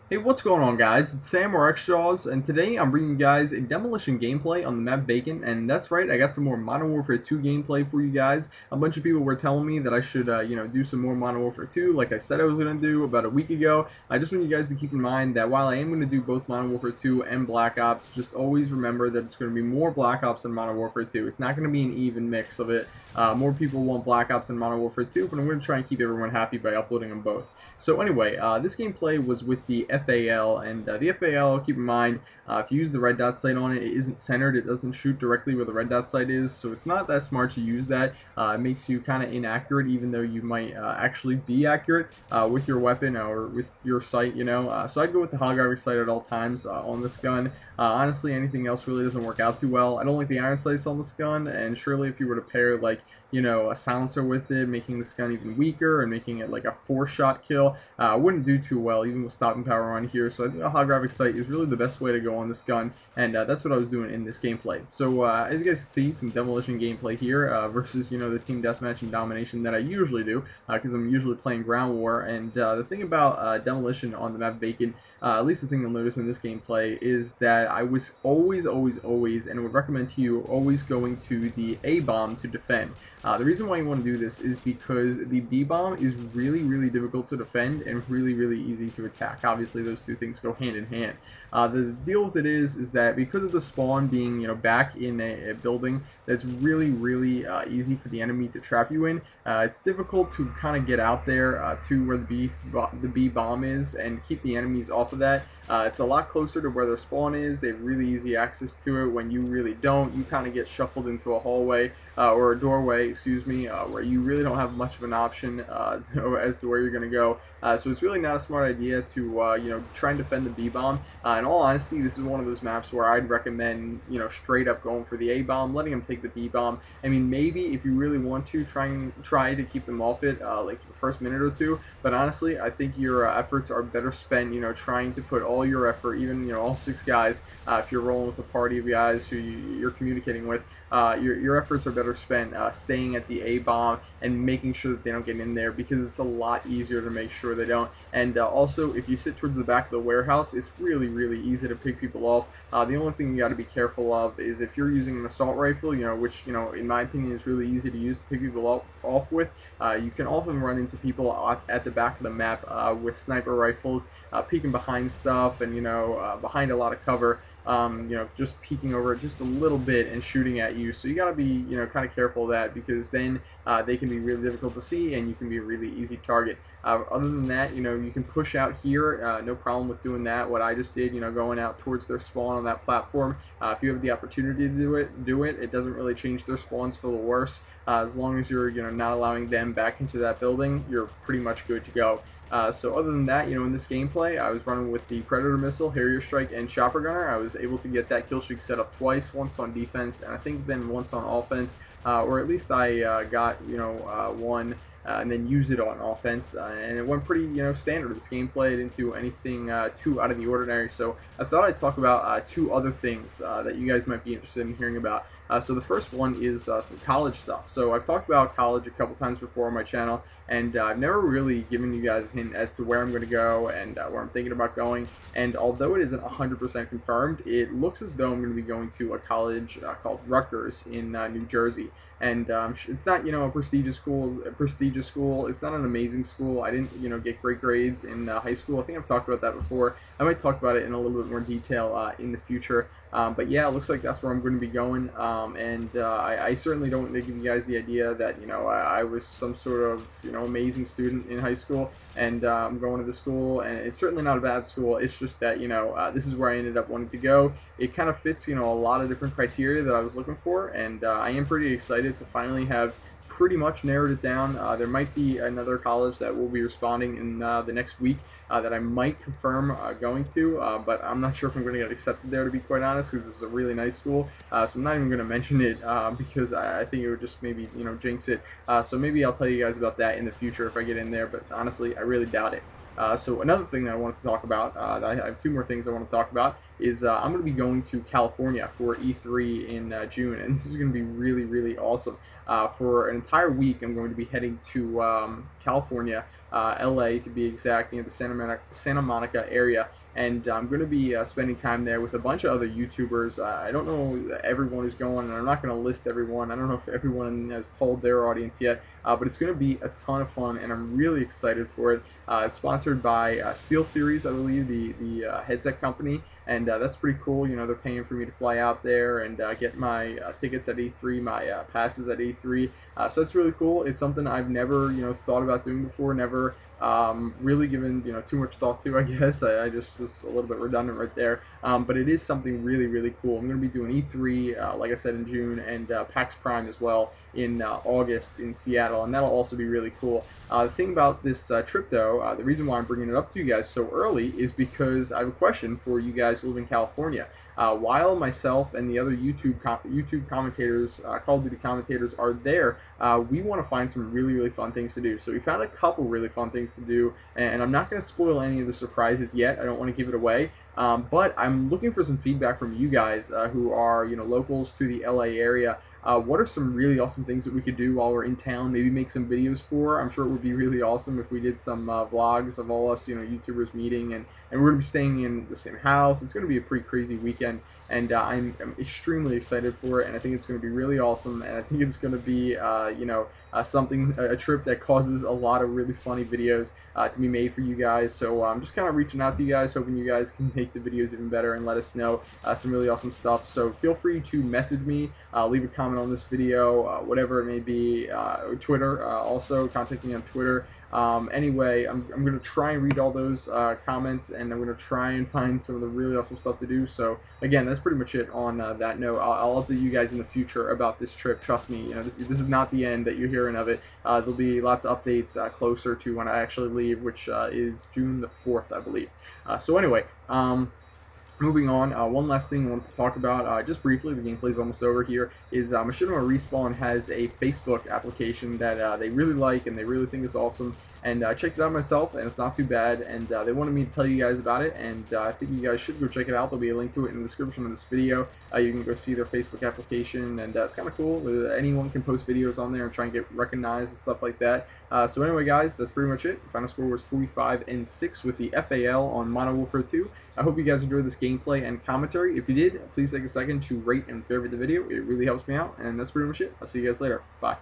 Hey, what's going on, guys? It's Sam or Xjaws, and today I'm bringing you guys a Demolition gameplay on the map Bacon, and that's right, I got some more Modern Warfare 2 gameplay for you guys. A bunch of people were telling me that I should, do some more Modern Warfare 2, like I said I was going to do about a week ago. I just want you guys to keep in mind that while I am going to do both Modern Warfare 2 and Black Ops, just always remember that it's going to be more Black Ops than Modern Warfare 2. It's not going to be an even mix of it. More people want Black Ops than Modern Warfare 2, but I'm going to try and keep everyone happy by uploading them both. So anyway, this gameplay was with the FAL, and the FAL, keep in mind, if you use the red dot sight on it, it isn't centered, it doesn't shoot directly where the red dot sight is, so it's not that smart to use that. It makes you kind of inaccurate, even though you might actually be accurate with your weapon or with your sight, So I'd go with the holographic sight at all times on this gun. Honestly, anything else really doesn't work out too well. I don't like the iron sights on this gun, and surely if you were to pair, like, a silencer with it, making this gun even weaker and making it like a 4-shot kill, wouldn't do too well, even with stopping power on here. So I think a holographic sight is really the best way to go on this gun, and that's what I was doing in this gameplay. So as you guys can see, some Demolition gameplay here versus, the team deathmatch and domination that I usually do, because I'm usually playing ground war. And the thing about Demolition on the map Bacon, at least the thing you'll notice in this gameplay, is that I was always, and would recommend to you, always going to the A-bomb to defend. The reason why you want to do this is because the B-bomb is really difficult to defend and really easy to attack. Obviously, those two things go hand in hand. The deal with it is that because of the spawn being, back in a building that's really easy for the enemy to trap you in, it's difficult to kind of get out there to where the B-bomb is and keep the enemies off of that. It's a lot closer to where their spawn is. They have really easy access to it. When you really don't, you kind of get shuffled into a hallway or a doorway, where you really don't have much of an option as to where you're going to go. So it's really not a smart idea to try and defend the B-bomb. In all honesty, this is one of those maps where I'd recommend straight up going for the A-bomb, letting them take the B-bomb. I mean, maybe if you really want to try to keep them off it, like the first minute or two. But honestly, I think your efforts are better spent, trying to put all your effort, even all 6 guys, if you're rolling with a party of guys who you're communicating with, your efforts are better spent staying at the A-bomb and making sure that they don't get in there, because it's a lot easier to make sure they don't. And also, if you sit towards the back of the warehouse, it's really easy to pick people off. The only thing you got to be careful of is if you're using an assault rifle, which in my opinion is really easy to use to pick people off with. You can often run into people at the back of the map with sniper rifles, peeking behind stuff and behind a lot of cover. Just peeking over just a little bit and shooting at you. So you got to be, kind of careful of that, because then they can be really difficult to see and you can be a really easy target. Other than that, you can push out here, no problem with doing that. What I just did, going out towards their spawn on that platform. If you have the opportunity to do it. It doesn't really change their spawns for the worse. As long as you're, not allowing them back into that building, you're pretty much good to go. So other than that, in this gameplay, I was running with the Predator Missile, Harrier Strike, and Chopper Gunner. I was able to get that kill streak set up twice, once on defense, and I think then once on offense, or at least I got, one, and then use it on offense, and it went pretty, standard. This gameplay didn't do anything too out of the ordinary, so I thought I'd talk about 2 other things that you guys might be interested in hearing about. So the first one is some college stuff. So I've talked about college a couple times before on my channel, and I've never really given you guys a hint as to where I'm going to go and where I'm thinking about going. And although it isn't 100% confirmed, it looks as though I'm going to be going to a college called Rutgers in New Jersey. And it's not, a prestigious school. It's not an amazing school. I didn't, get great grades in high school. I think I've talked about that before. I might talk about it in a little bit more detail in the future. But yeah, it looks like that's where I'm going to be going. I certainly don't want to give you guys the idea that, I was some sort of, amazing student in high school, and I'm going to the school, and it's certainly not a bad school. It's just that, this is where I ended up wanting to go. It kind of fits, a lot of different criteria that I was looking for, and I am pretty excited to finally have pretty much narrowed it down. There might be another college that will be responding in the next week that I might confirm going to, but I'm not sure if I'm going to get accepted there, to be quite honest, because it's a really nice school. So I'm not even going to mention it because I think it would just maybe jinx it. So maybe I'll tell you guys about that in the future if I get in there, but honestly I really doubt it. So another thing that I wanted to talk about, I have 2 more things I want to talk about, is I'm going to be going to California for E3 in June, and this is going to be really awesome. For an entire week, I'm going to be heading to California LA to be exact, the Santa Monica area. And I'm going to be spending time there with a bunch of other YouTubers. I don't know everyone who's going, and I'm not going to list everyone. I don't know if everyone has told their audience yet, but it's going to be a ton of fun, and I'm really excited for it. It's sponsored by SteelSeries, I believe, the headset company, and that's pretty cool. They're paying for me to fly out there and get my tickets at E3, my passes at E3. So it's really cool. It's something I've never, thought about doing before, never really given too much thought to, I guess. I just was a little bit redundant right there, but it is something really, really cool. I'm going to be doing E3 like I said in June, and PAX Prime as well in August in Seattle, and that'll also be really cool. The thing about this trip though, the reason why I'm bringing it up to you guys so early is because I have a question for you guys who live in California. While myself and the other YouTube commentators, Call of Duty commentators, are there, we want to find some really, really fun things to do. So we found a couple really fun things to do, and I'm not going to spoil any of the surprises yet. I don't want to give it away, but I'm looking for some feedback from you guys who are locals to the LA area. What are some really awesome things that we could do while we're in town? Maybe make some videos for. I'm sure it would be really awesome if we did some vlogs of all us, YouTubers meeting, and we're going to be staying in the same house. It's going to be a pretty crazy weekend, and I'm extremely excited for it, and I think it's going to be really awesome, and I think it's going to be, a trip that causes a lot of really funny videos to be made for you guys. So I'm just kind of reaching out to you guys, hoping you guys can make the videos even better and let us know some really awesome stuff. So feel free to message me, leave a comment on this video, whatever it may be. Twitter, also contact me on Twitter. Anyway, I'm going to try and read all those comments, and I'm going to try and find some of the really awesome stuff to do. So again, that's pretty much it on that note. I'll update you guys in the future about this trip. Trust me, this is not the end that you're hearing of it. There'll be lots of updates closer to when I actually leave, which is June the 4th, I believe. So anyway, moving on, one last thing I wanted to talk about, just briefly, the gameplay is almost over here, is Machinima Respawn has a Facebook application that they really like and they really think is awesome, and I checked it out myself, and it's not too bad, and they wanted me to tell you guys about it, and I think you guys should go check it out. There'll be a link to it in the description of this video. You can go see their Facebook application, and it's kind of cool. Anyone can post videos on there and try and get recognized and stuff like that. So anyway, guys, that's pretty much it. Final score was 45-6 with the FAL on Modern Warfare 2. I hope you guys enjoyed this gameplay and commentary. If you did, please take a second to rate and favorite the video. It really helps me out, and that's pretty much it. I'll see you guys later. Bye.